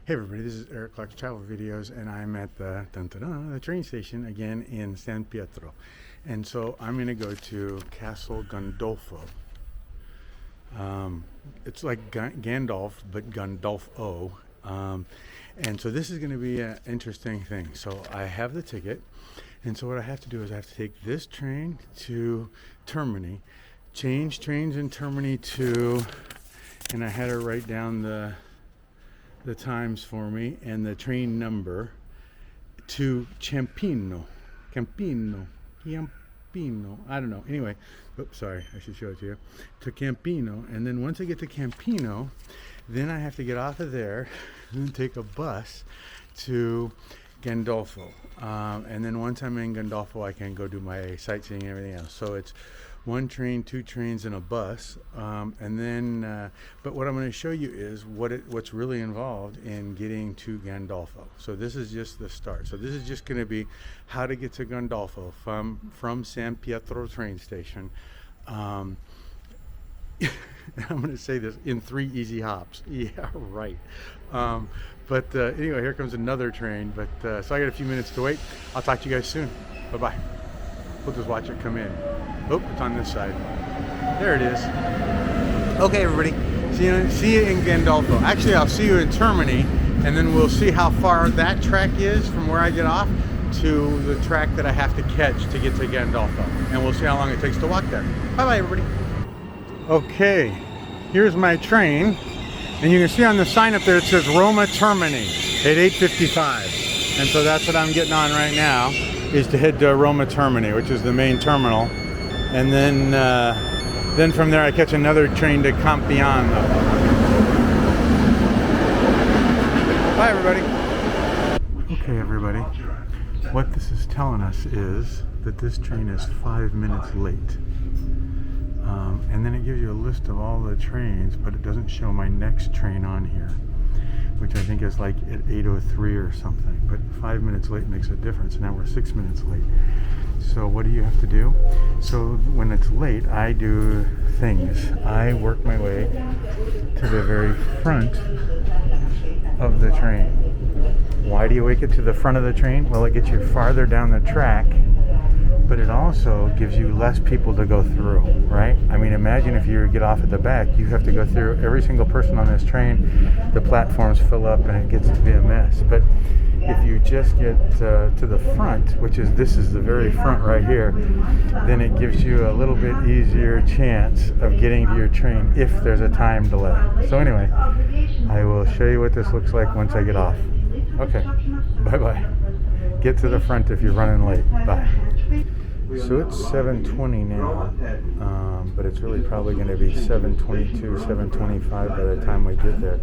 Hey everybody, this is Eeek Clark's Travel Videos, and I'm at the the train station again in San Pietro. And so I'm going to go to Castle Gondolfo. It's like Gandalf, but Gondolfo. And so this is going to be an interesting thing. So I have the ticket, and so what I have to do is I have to take this train to Termini, change trains in Termini to, and I had her write down the times for me and the train number, to Campino, I don't know. Anyway, oops, sorry, I should show it to you. To Campino, and then once I get to Campino, then I have to get off of there and take a bus to Gondolfo. And then once I'm in Gondolfo, I can go do my sightseeing and everything else. So it's one train, two trains, and a bus. And then, but what I'm going to show you is what's really involved in getting to Gondolfo. So this is just the start. So this is just going to be how to get to Gondolfo from San Pietro train station. I'm going to say this in 3 easy hops. Yeah, right. But anyway, here comes another train. But so I got a few minutes to wait. I'll talk to you guys soon. Bye-bye. We'll just watch it come in. Oh, it's on this side. There it is. Okay, everybody. See you in Gondolfo. Actually, I'll see you in Termini, and then we'll see how far that track is from where I get off to the track that I have to catch to get to Gondolfo. And we'll see how long it takes to walk there. Bye-bye, everybody. Okay, here's my train. And you can see on the sign up there, it says Roma Termini at 8:55. And so that's what I'm getting on right now, is to head to Roma Termini, which is the main terminal. And then from there I catch another train to Campiano. Bye everybody. Okay everybody, what this is telling us is that this train is 5 minutes late. And then it gives you a list of all the trains, but it doesn't show my next train on here, which I think is like at 8:03 or something. But 5 minutes late makes a difference. Now we're 6 minutes late. So what do you have to do? So when it's late, I do things. I work my way to the very front of the train. Why do you make it to the front of the train? Well, it gets you farther down the track, but it also gives you less people to go through, right? I mean, imagine if you get off at the back, you have to go through every single person on this train. The platforms fill up and it gets to be a mess. But if you just get to the front, which is, this is the very front right here, then it gives you a little bit easier chance of getting to your train if there's a time delay. So anyway, I will show you what this looks like once I get off. Okay, bye-bye. Get to the front if you're running late. Bye. So it's 7:20 now, but it's really probably going to be 7:22, 7:25 by the time we get there.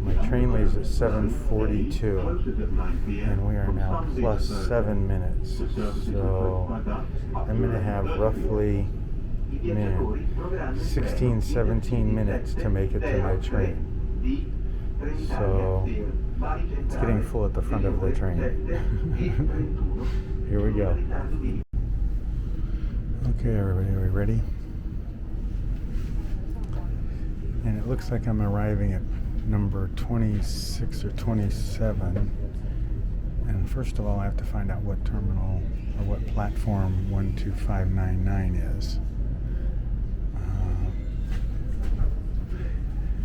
My train leaves at 7:42, and we are now plus 7 minutes. So I'm going to have roughly, 16, 17 minutes to make it to my train. So it's getting full at the front of the train. Here we go. Okay, everybody, are we ready? And it looks like I'm arriving at number 26 or 27. And first of all, I have to find out what terminal or what platform 12599 is.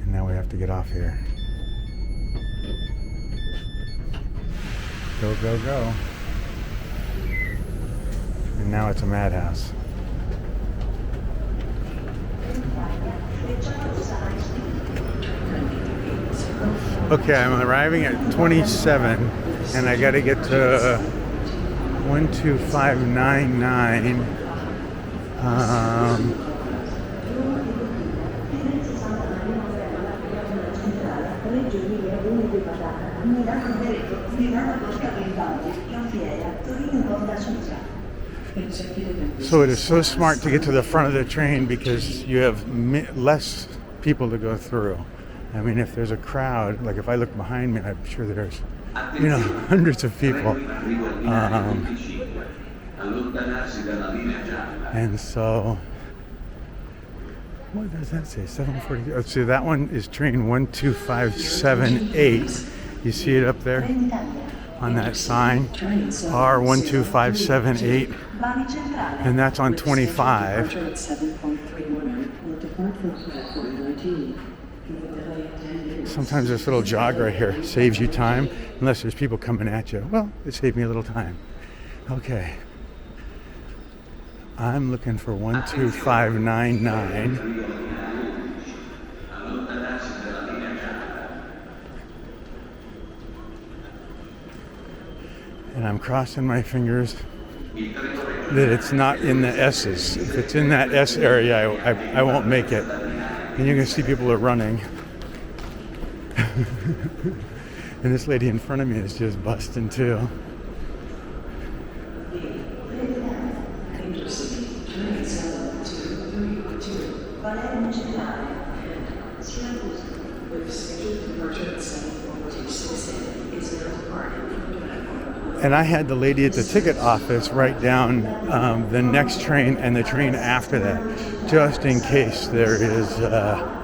And now we have to get off here. Go, go, go. And now it's a madhouse. Okay, I'm arriving at 27, and I got to get to 12599. So it is so smart to get to the front of the train because you have less people to go through. I mean, if there's a crowd, like if I look behind me, I'm sure there's, hundreds of people. And so, what does that say? 740. Let's see, that one is train 12578. You see it up there on that sign, R12578, and that's on 25. Sometimes this little jog right here saves you time, unless there's people coming at you. Well, it saved me a little time. Okay. I'm looking for 12599. And I'm crossing my fingers that it's not in the S's. If it's in that S area, I won't make it. And you can see people are running. And this lady in front of me is just busting too. And I had the lady at the ticket office write down the next train and the train after that, just in case there is a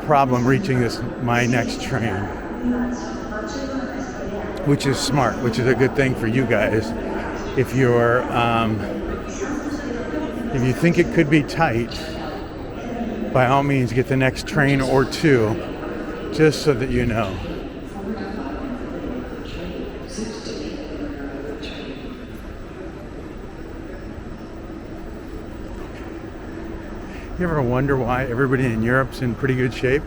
problem reaching my next train. Which is smart, which is a good thing for you guys. If you're, if you think it could be tight, by all means get the next train or two, just so that you know. You ever wonder why everybody in Europe's in pretty good shape?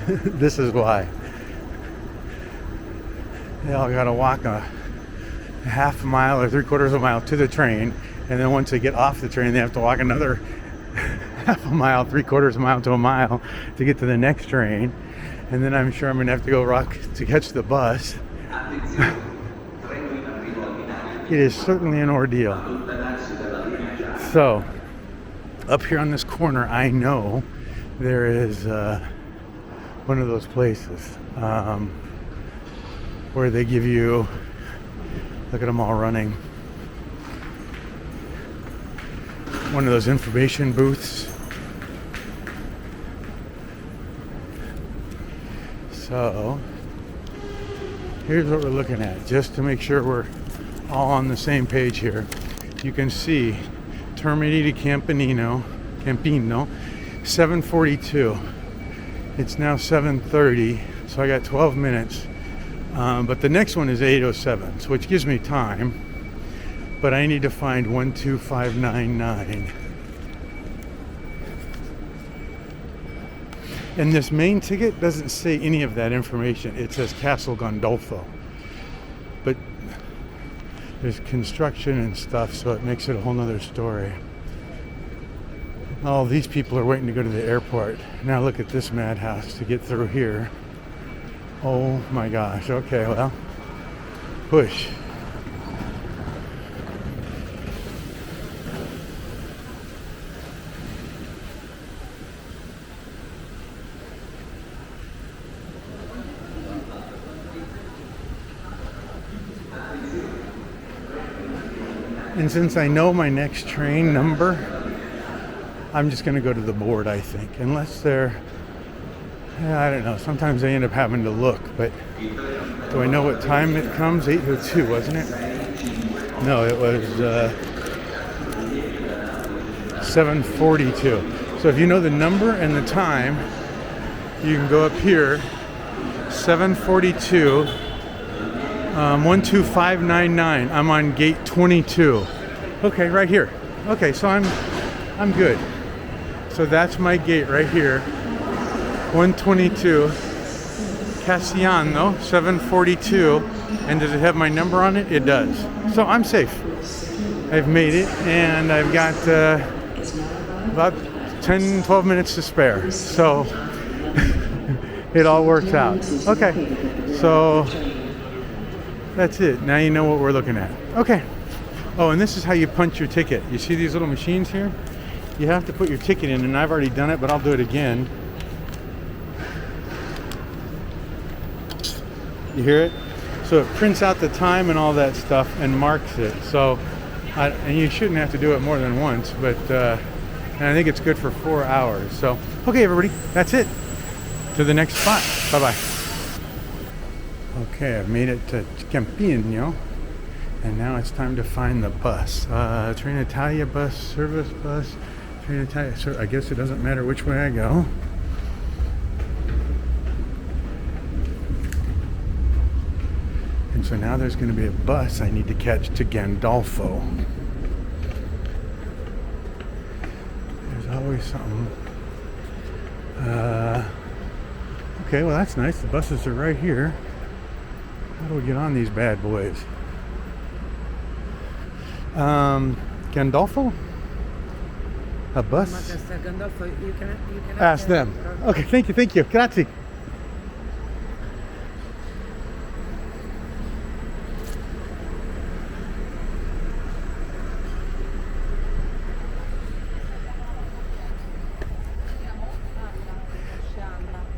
This is why. They all gotta walk a half a mile or 3/4 of a mile to the train, and then once they get off the train, they have to walk another half a mile, 3/4 of a mile to a mile to get to the next train. And then I'm sure I'm gonna have to go rock to catch the bus. It is certainly an ordeal. So, up here on this corner, I know there is one of those places where they give you, look at them all running, one of those information booths. So here's what we're looking at, just to make sure we're all on the same page here. You can see Termini di Campino, 7:42. It's now 7:30, so I got 12 minutes. But the next one is 8:07, so which gives me time. But I need to find 12599. And this main ticket doesn't say any of that information. It says Castle Gondolfo. But there's construction and stuff, so it makes it a whole nother story. All these people are waiting to go to the airport. Now look at this madhouse to get through here. Oh my gosh. Okay, well, push. And since I know my next train number, I'm just going to go to the board, I think. Unless they're, I don't know, sometimes I end up having to look, but do I know what time it comes? 8:02, wasn't it? No, it was 7:42. So if you know the number and the time, you can go up here, 7:42. 12599. I'm on gate 22. Okay, right here. Okay, so I'm good. So that's my gate right here. 122 Cassiano 742. And does it have my number on it? It does. So I'm safe. I've made it, and I've got about 10-12 minutes to spare. So it all works out. Okay. So that's it. Now you know what we're looking at. Okay. Oh, and this is how you punch your ticket. You see these little machines here? You have to put your ticket in, and I've already done it, but I'll do it again. You hear it? So it prints out the time and all that stuff and marks it. So, and you shouldn't have to do it more than once, but and I think it's good for 4 hours. So, okay, everybody, that's it. To the next spot. Bye-bye. Okay, I've made it to Campino, and now it's time to find the bus. Trenitalia bus, service bus, Trenitalia. So I guess it doesn't matter which way I go. And so now there's going to be a bus I need to catch to Gondolfo. There's always something. Okay, well that's nice. The buses are right here. How do we get on these bad boys? Gondolfo? A bus? Gondolfo, you can ask them. Okay, thank you. Grazie.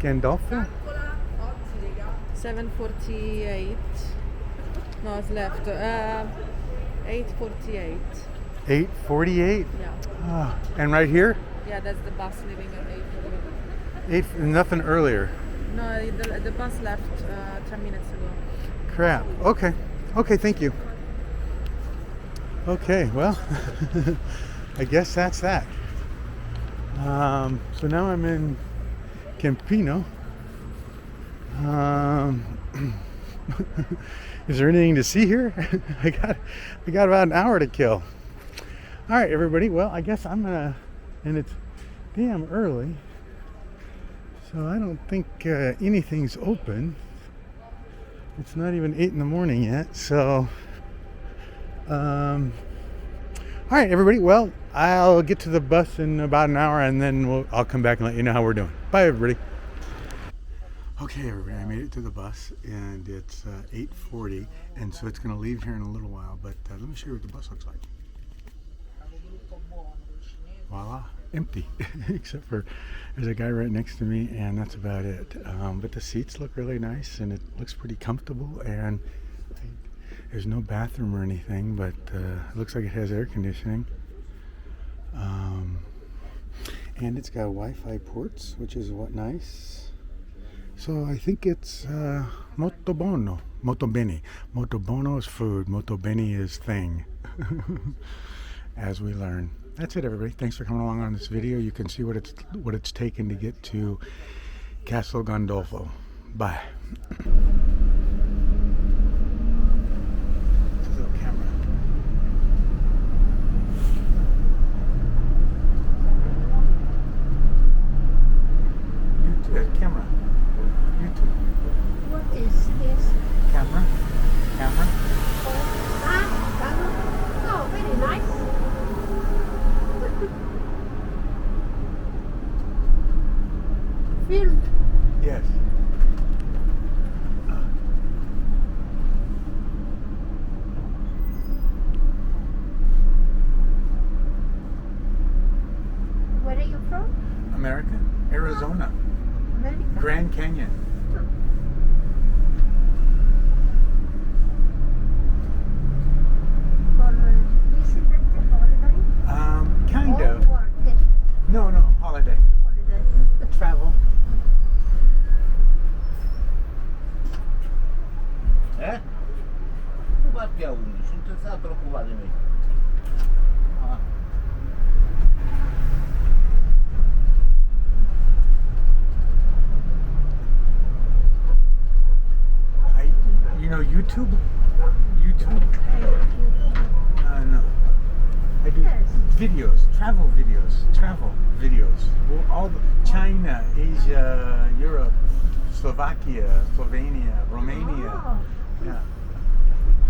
Gondolfo? 7:48. No, it's left. 8:48. 8:48? Yeah. And right here? Yeah, that's the bus leaving at 8:48. Nothing earlier. No, the bus left 10 minutes ago. Crap. Okay, thank you. Okay, well, I guess that's that. So now I'm in Campino. Is there anything to see here? I got about an hour to kill. All right, everybody. Well, I guess I'm gonna, and it's damn early, so I don't think anything's open. It's not even 8 in the morning yet. So, all right, everybody. Well, I'll get to the bus in about an hour, and then I'll come back and let you know how we're doing. Bye, everybody. Okay, everybody, I made it to the bus, and it's 8:40, and so it's going to leave here in a little while, but let me show you what the bus looks like. Voila, empty, except for there's a guy right next to me, and that's about it. But the seats look really nice, and it looks pretty comfortable, and there's no bathroom or anything, but it looks like it has air conditioning. And it's got Wi-Fi ports, which is nice. So I think it's molto buono, molto bene. Molto buono is food, molto bene is thing, as we learn. That's it, everybody. Thanks for coming along on this video. You can see what it's taken to get to Castle Gondolfo. Bye. Camera. YouTube. What is this? Camera. Camera? Oh, very nice. Film. Yes. Where are you from? America. Arizona. America? Grand Canyon. For visitor holiday? Kind Or of. work? No, holiday. Holiday. Travel. Tu batti a 11, non ti stai preoccupare di me. You know YouTube? YouTube? No. I do Yes. videos, travel videos. Well, all China, Asia, Europe, Slovakia, Slovenia, Romania, Oh. yeah,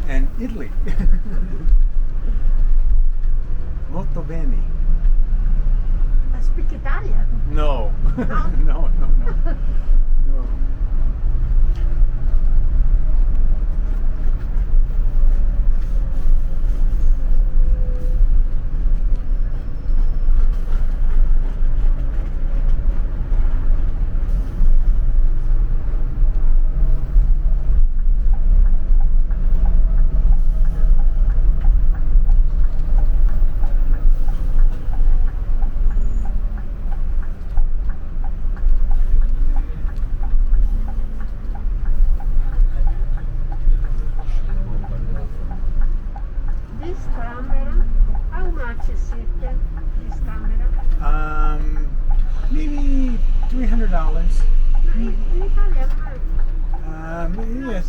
and Italy. Molto bene. I speak Italian. No. No.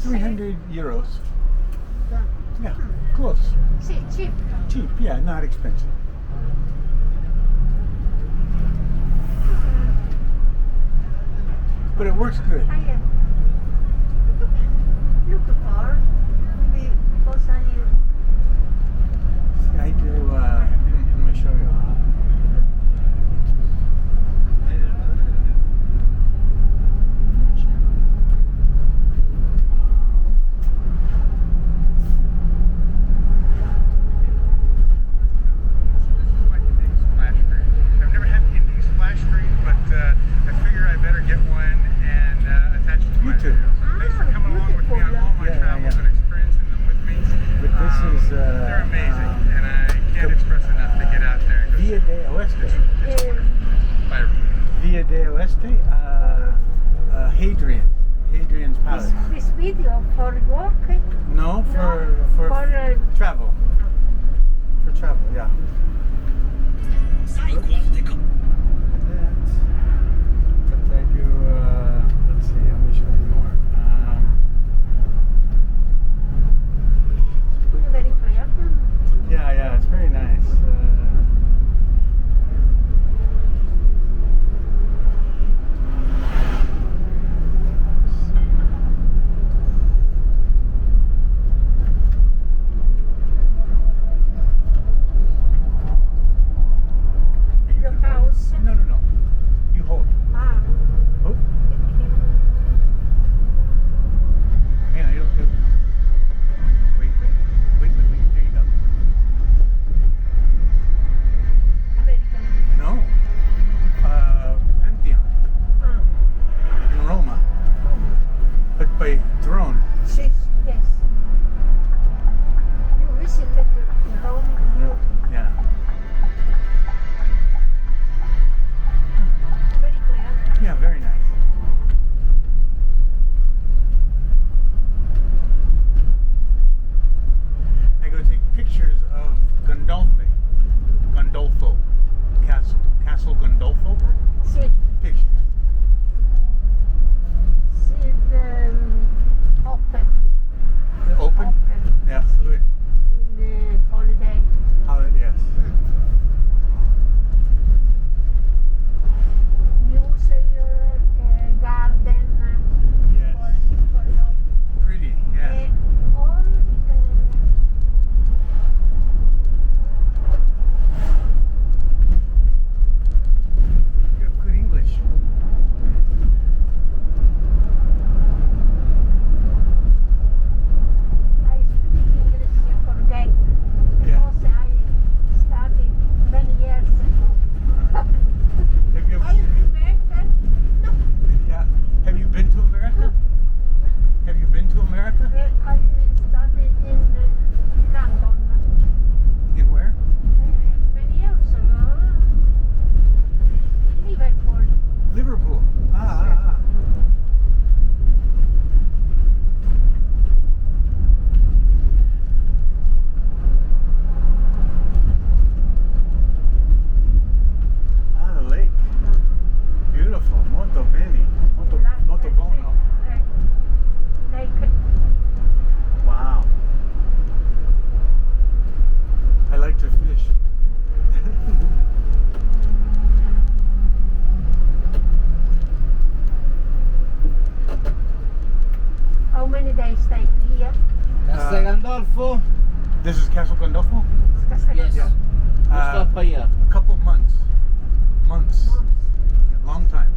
300 euros. Yeah. Yeah, close. See, cheap. Cheap, yeah, not expensive. But it works good. I look for because I do, let me show you. I've never had anything splash screen, but I figure I better get one and attach it to my video. So thanks for coming along with me on all my travels and experiencing them with me. But this is they're amazing, and I can't express enough to get out there. Via de Oeste. Bye, everybody. Via de Oeste, Hadrian's Palace. this video for work. No, for travel. For travel, yeah. But I do, let's see, let me show you more. Very clear. Yeah, it's very nice. Your house. No. You hold. Ah. Oh, hang on, it'll. Wait. There you go. American. No. Pantheon Ah. in Roma, but by drone. Yes. You visited Rome. Yeah. Very clear. Yeah, very nice. I go take pictures of Gondolfo Castle. Castle Gondolfo. See, Pictures. see the open. Open? Yeah, good. In the holiday. Yes. Museum, garden. Yes. For Pretty, yeah. all You have good English. I speak English forget Yeah. because I studied many years ago. Have you I remember. No, yeah. Have you been to America? Have you been to America? I studied in London In where? many years ago. Liverpool. Liverpool. Ah. The lake. Beautiful. Molto bene. Molto buono. Like Wow. I like to fish. how many days stay here? Castle Gondolfo? This is Castle Gondolfo? Yes. Yeah. You stop here. A couple months. Months. A long time.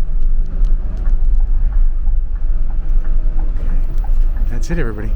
Okay. That's it, everybody.